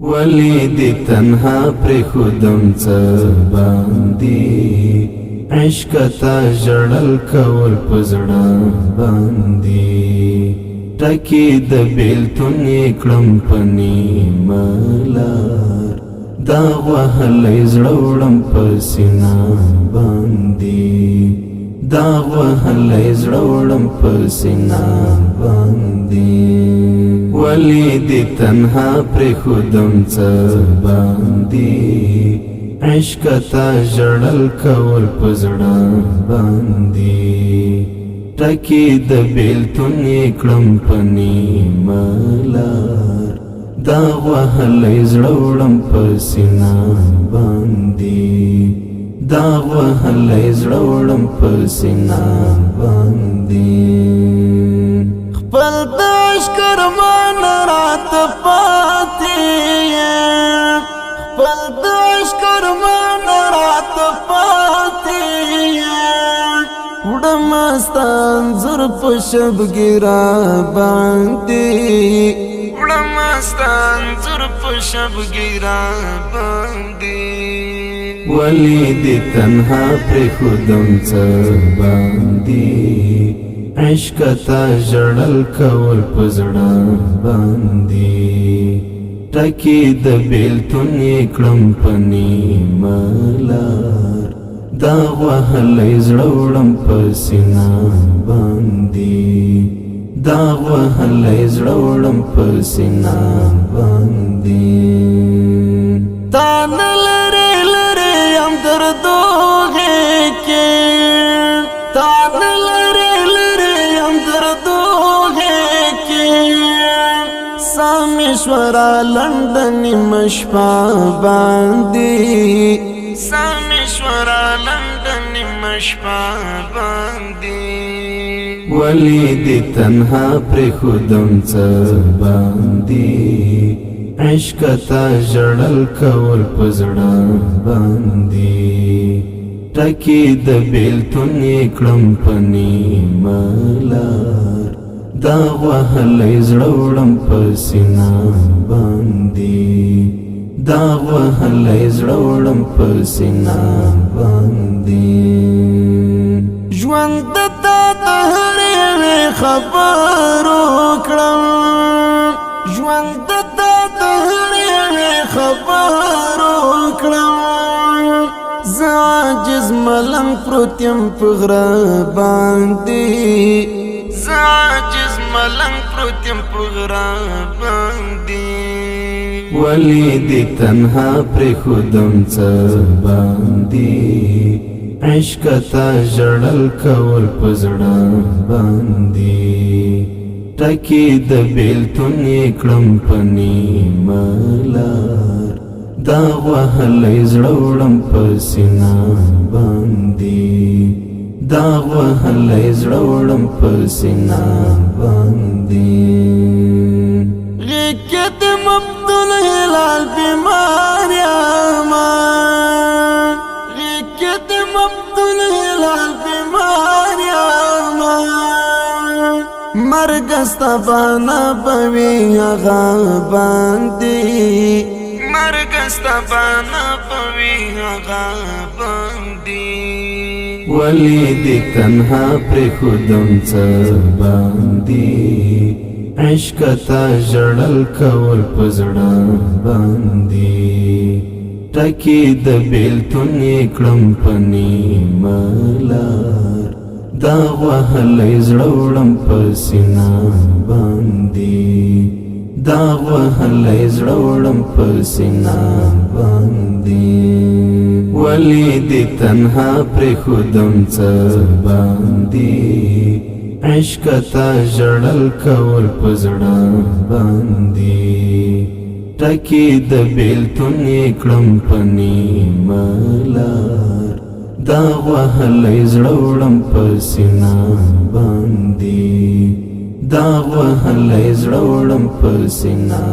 ولی دی تنها پر خودم څه باندې عشق تا جړل کول پزړه باندې ټکی د بیلتون کړم پنی ملار دا وهلې زړوړم پسینا باندې دا وهلې زړوړم پسینا باندې ولی دی تنها پر خودم څه باندې عشق تا جړل کول پزړه باندې ټکی د بیلتون کړم پنی ملار دا وهلې زړوړم پسینا باندې دا وهلې زړوړم پسینا باندې خپل د عشق ارمان رات پاتې خپل د عشق ارمان رات پاتې وړم ستان زر په شبګرا باندې وړم ستان زر په شبګرا باندې ولی دی تنها پر خودم څه باندې عشق تا جړل کول پزړه باندې ټکی د بیلتون کړم پنی ملار دا وهلې زړوړم پسینا باندې دا وهلې زړوړم پسینا باندې تا نلری لری ام دردوغه کې تا نلری لری ام دردوغه کې سامیشورا لندن مشپا باندې سامیشورا لندن مشپا باندې ولی دی تنها پر خودم څه باندې عشق تا جړل کول پزړه باندې ټکی د بیلتون کړم پنی ملار دا وهلې زړوړم پسینا باندې دا وهلې زړوړم پسینا باندې ژوند ته د هرې خبرو کړم ژوند ته د هرې خبرو کړم زه عاجز ملنګ پروت یم په غره باندې زه عاجز ملنګ پروت یم په غره باندې ولی دی تنها پر خودم څه باندې عشق تا جړل کول پزړه باندې ټکی د بیلتون کړم پنی ملار دا وهلې زړوړم پسینا باندې دا وهلې زړوړم پسینا باندې لیکت مبدل هلال بیمار یاما لیکت مبدل هلال بیمار یاما مرګ ستبانا پوي هغه باندې مرګ ستبانا پوي هغه باندې ولی دی تنها پر خودم څه باندې عشق تا جړل کول پزړه باندې ټکی د بیلتون کړم پنی ملار دا وهلې زړوړم پسینا باندې دا وهلې زړوړم پسینا باندې ولی دی تنها پر خودم څه باندې عشق تا جړل کول پزړه باندې ټکی د بیلتون کړم پنی ملار دا وهلې زړوړم پسینا باندې دا وهلې زړوړم پسینا